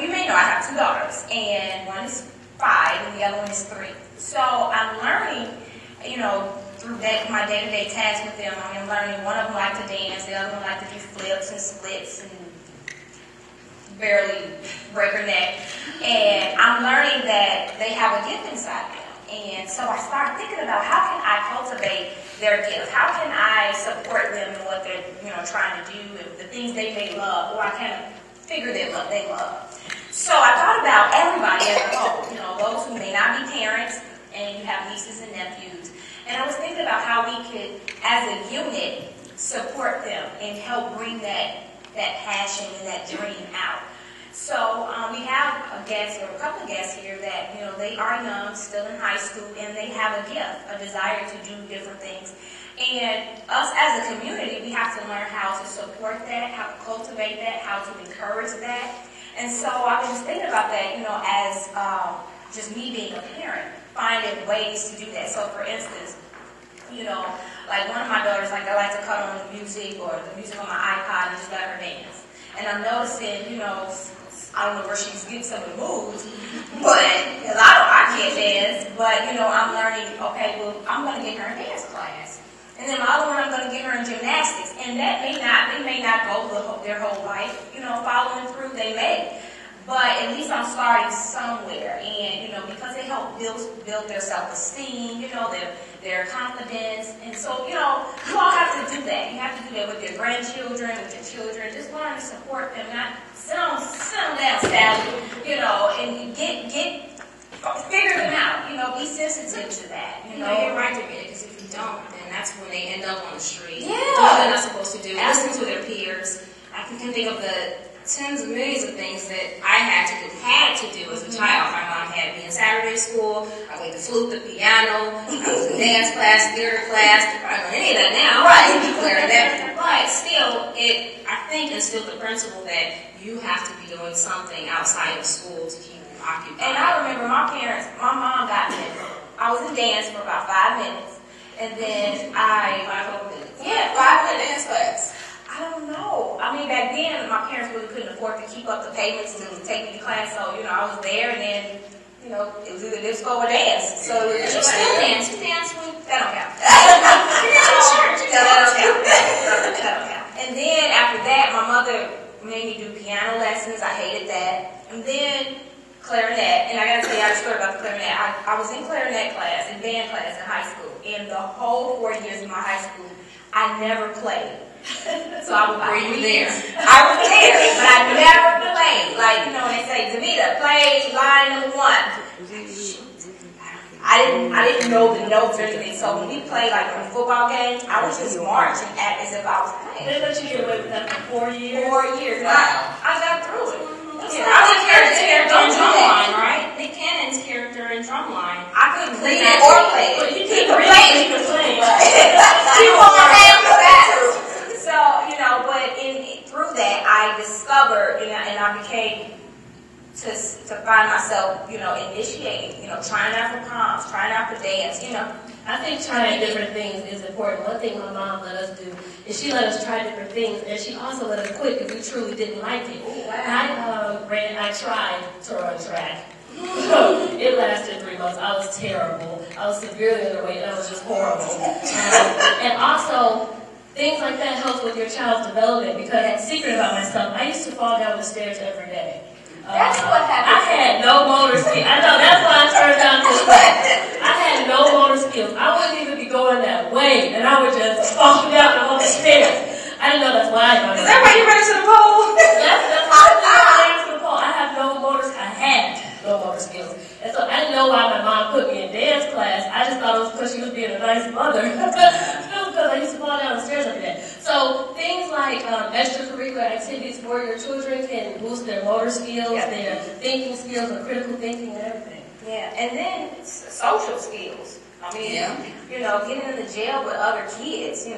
you may know I have two daughters, and one is 5 and the other one is 3. So I'm learning, through my day-to-day tasks with them. I'm learning one of them like to dance, the other one like to do flips and splits and barely break her neck. And I'm learning that they have a gift inside them. And so I started thinking about how can I cultivate their gift? How can I support them in what they're trying to do and the things they may love, or I kind of figure they love. So I thought about everybody as a whole, those who may not be parents and you have nieces and nephews. And I was thinking about how we could, as a unit, support them and help bring that passion and that dream out. So we have a couple of guests here that, they are young, still in high school, and they have a gift, a desire to do different things. And us as a community, we have to learn how to support that, how to cultivate that, how to encourage that. And so I was just thinking about that, as just me being a parent, finding ways to do that. So for instance, like one of my daughters, I like to cut on the music or the music on my iPod and just let her dance. And I'm noticing, I don't know where she's getting some of the moves, but, because I can't dance, but, I'm learning, okay, well, I'm going to get her in dance class. And then my other one, I'm going to get her in gymnastics. And they may not go their whole life, following through, they may. But at least I'm starting somewhere. And, because they help build their self-esteem, their confidence. And so, you all have to do that. You have to do that with your grandchildren, with your children. Just learn to support them, not sit them down, Sally, and figure them out. Be sensitive to that. You're right, Jamila, because if you don't, then that's when they end up on the street. Yeah. Doing what they're not supposed to do. Listen to their peers. I can think of the tens of millions of things that I had to do as a child. My mom had me in Saturday school. I played the flute, the piano. I was in dance class, theater class. I don't know any of that now. Right. Clarinet. But still, I think instilled the principle that you have to be doing something outside of school to keep you occupied. And I remember my mom got me. I was in dance for about 5 minutes. And then 5 whole minutes. Yeah, 5-minute dance class. I don't know. I mean, back then, my parents really couldn't afford to keep up the payments to take me to class. So, I was there, and then, it was either disco or dance. So, you still dance. You dance when... That don't count. You're in church. That don't count. And then, after that, my mother made me do piano lessons. I hated that. And then, clarinet. And I got to tell you a story about the clarinet. I was in clarinet class, in band class in high school. And the whole 4 years of my high school, I never played. So I was Were you there? I was there, but I never played. Like, when they say, Davida, play line number 1. I didn't know the notes or anything. So when we played, like, on football games, I was just marching as if I was playing. They let you get away with that for 4 years? 4 years. I got through it. Yeah, I was character in drumline, right? Nick Cannon's character in drumline. I couldn't read it or play it. But you could read it, you could play it. She won my hand for that. So, but through that, I discovered, and I became to find myself, initiating, trying out for proms, trying out for dance, I think trying different things is important. One thing my mom let us do is she let us try different things, and she also let us quit if we truly didn't like it. Ooh, wow. I tried to run track. It lasted 3 months. I was terrible. I was severely underweight, and I was just horrible. And also, things like that helps with your child's development, because the secret about myself, I used to fall down the stairs every day. That's what happened. I had no motor skills. I know, that's why I turned down this class. I had no motor skills. I wouldn't even be going that way, and I would just fall down the stairs. I didn't know that's why I got it. Is that why you ran to the pole? That's why I ran to the pole. I have no motor skills. I had no motor skills. And so I didn't know why my mom put me in dance class. I just thought it was because she was being a nice mother. Because I used to fall down the stairs every day. So things like extracurricular activities for your children can boost their motor skills, their thinking skills, and critical thinking, and everything. Yeah, and then social skills. I mean, getting in the jail with other kids. I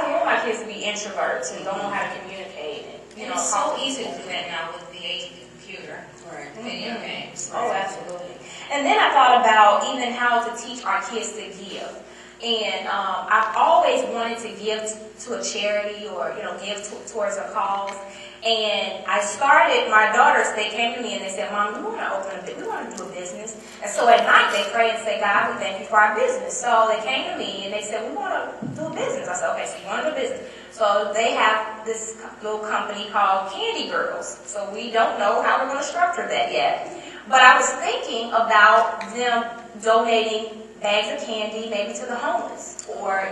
don't want my kids to be introverts and don't know how to communicate. And it's so easy to do that now with the age of the computer or video games. Oh, absolutely. And then I thought about even how to teach our kids to give. And I've always wanted to give to a charity or, give towards a cause. And I started, my daughters, they came to me and they said, Mom, we want to open a business. We want to do a business. And so at night they pray and say, God, we thank you for our business. So they came to me and they said, we want to do a business. I said, okay, so you want to do a business. So they have this little company called Candy Girls. So we don't know how we're going to structure that yet. But I was thinking about them donating bags of candy maybe to the homeless, or,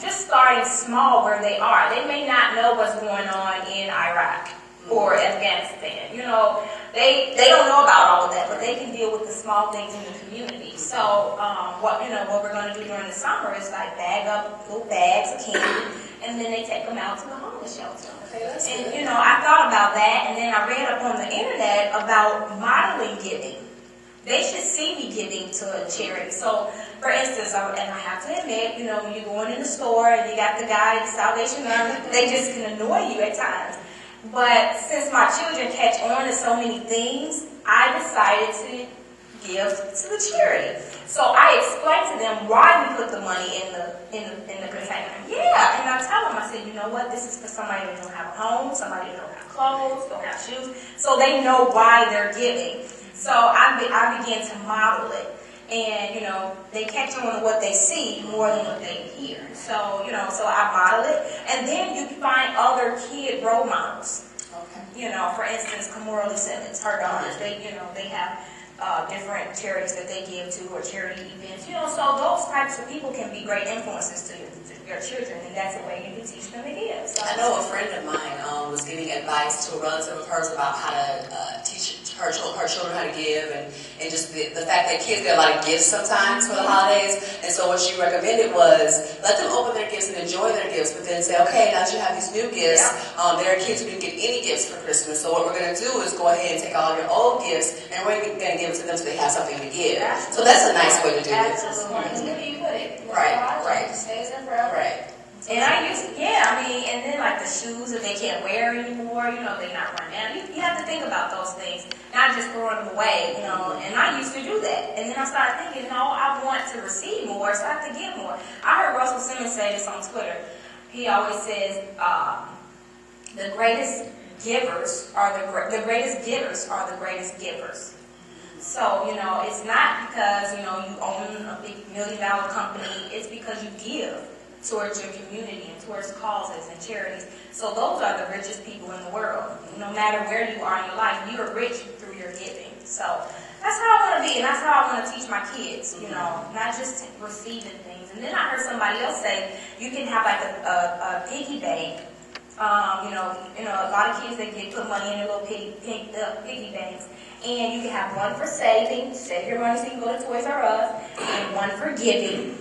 just starting small where they are. They may not know what's going on in Iraq or Afghanistan. They don't know about all of that, but they can deal with the small things in the community. So what we're going to do during the summer is like bag up little bags of candy, and then they take them out to the homeless shelter. And I thought about that, and then I read up on the internet about modeling giving. They should see me giving to a charity. So, for instance, and I have to admit, when you're going in the store and you got the guy in the Salvation Army, they just can annoy you at times. But since my children catch on to so many things, I decided to give to the charity. So I explained to them why we put the money in the container. Yeah, and I tell them, I said, you know what, this is for somebody that don't have a home, somebody that don't have clothes, don't have shoes, so they know why they're giving. So I began to model it, and they catch on to what they see more than what they hear. So so I model it, and then you find other kid role models. Okay. For instance, Kamora Lee Simmons, her daughters, they have different charities that they give to, or charity events. So those types of people can be great influences to your children, and that's a way you can teach them to give. So I know a friend of mine was giving advice to a relative of hers about how to teach her children how to give, and just the fact that kids get a lot of gifts sometimes for the holidays. And so what she recommended was let them open their gifts and enjoy their gifts, but then say, okay, now that you have these new gifts, there are kids who didn't get any gifts for Christmas. So what we're going to do is go ahead and take all your old gifts and we're going to give it to them so they have something to give. So that's a nice way to do it. Absolutely. Right. It stays in forever. Right. And and then like the shoes that they can't wear anymore, they're not running out. You have to think about those things, not just throwing them away, and I used to do that. And then I started thinking, I want to receive more, so I have to give more. I heard Russell Simmons say this on Twitter. He always says, the greatest givers are the greatest givers. So, it's not because, you own a big $1 million company. It's because you give towards your community and towards causes and charities. So those are the richest people in the world. No matter where you are in your life, you are rich through your giving. So that's how I want to be, and that's how I want to teach my kids, not just receiving things. And then I heard somebody else say, you can have like a piggy bank. A lot of kids, they put money in their little piggy banks. And you can have one for saving, save your money so you can go to Toys R Us, and one for giving.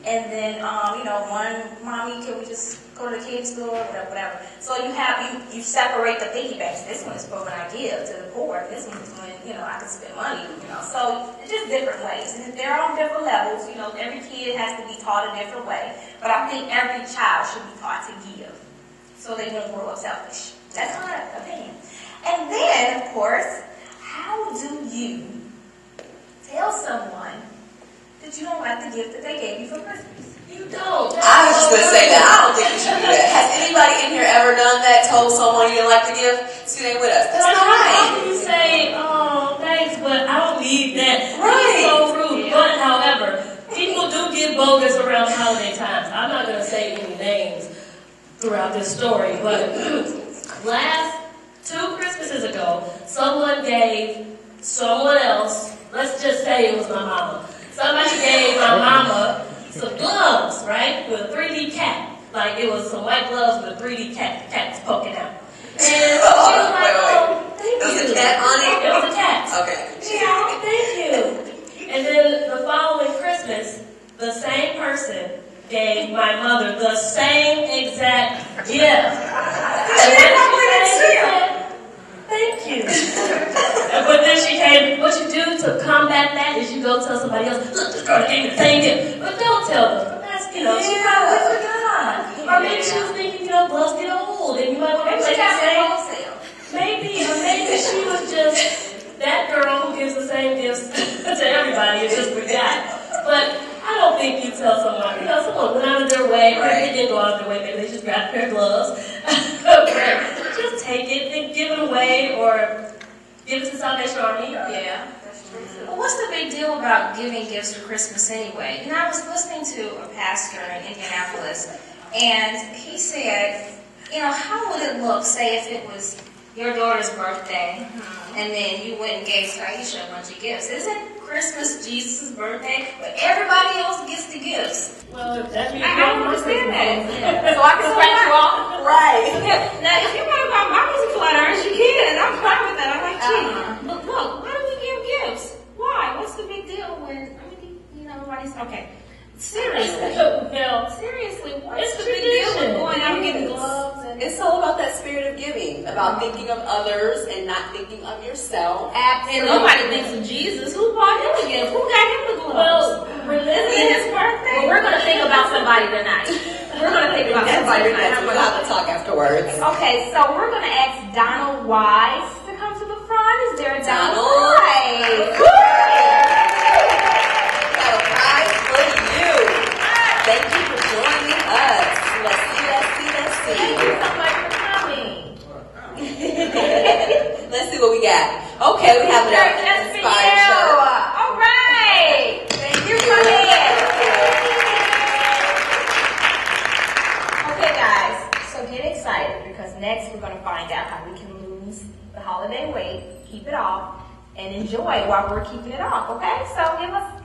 And then, one, Mommy, can we just go to the kids' store, whatever. So you separate the piggy banks. This one is for when I give to the poor. This one is when, I can spend money, So it's just different ways. And they're on different levels. Every kid has to be taught a different way. But I think every child should be taught to give, so they won't grow up selfish. That's my opinion. And then, of course, how do you tell someone that you don't like the gift that they gave you for Christmas? You don't. I was just going to say that. I don't think you should do that. Has anybody in here ever done that, told someone you didn't like the gift? See, they with us. That's not right. How can you say, oh, thanks, but I don't need that? Right. It's so rude. Yeah. But, however, people do get bogus around holiday times. I'm not going to say any names throughout this story, but last 2 Christmases ago, someone gave someone else, let's just say it was my mama. Somebody gave my mama some gloves, right, with a 3D cat. Like it was some white gloves with a 3D cat. The cat was poking out. And she was like, oh, thank you. It was a cat on it? It was a cat. Okay. She said, oh, thank you. And then the following Christmas, the same person gave my mother the same exact gift. And then she said, thank you. But then she came, what you do to combat that is you go tell somebody else, look, this girl gave me the same gift. But don't tell them. That's, she probably forgot. Or maybe she was thinking, gloves get old, and you might want to play the same. Maybe, or maybe she was just that girl who gives the same gifts to everybody and just forgot. But I don't think you tell someone, someone went out of their way, or they didn't go out of their way, maybe they just grabbed a pair of gloves. Just take it and give it away or give it to Salvation Army. Yeah, that's true. Well, what's the big deal about giving gifts for Christmas anyway? You know, I was listening to a pastor in Indianapolis, and he said, you know, how would it look, say, if it was your daughter's birthday, and then you went and gave Taisha a bunch of gifts? Isn't Christmas Jesus' birthday, but everybody else gets the gifts? Well, that means I don't understand that. So I can scratch you off? Right. Now, if you want to buy my music flat irons, you can. I'm fine with that. I'm like, gee, but look, why do we give gifts? Why? What's the big deal when, I mean, you know, everybody's, okay. Seriously. Well, Seriously, what's the big deal with going out and getting gloves? And It's all about that spirit of giving, about thinking of others and not thinking of yourself. and nobody thinks of Jesus. Who bought him a gift? Who got him the gloves? well, Isn't it his birthday? Well, we're going to think about somebody tonight. We're going to think about somebody tonight. We'll have to talk afterwards. Okay, so we're going to ask Donald Wise to come to the front. Is there a Donald Donald. Wise? We have a prize for you. Thank you for joining us. Let's see. Thank you so much for coming. Let's see what we got. Okay, we have Shirt an just for inspired you. shirt. All right. Thank you for that. Okay, guys. So get excited because next we're going to find out how we can lose the holiday weight, keep it off, and enjoy while we're keeping it off. Okay? So give us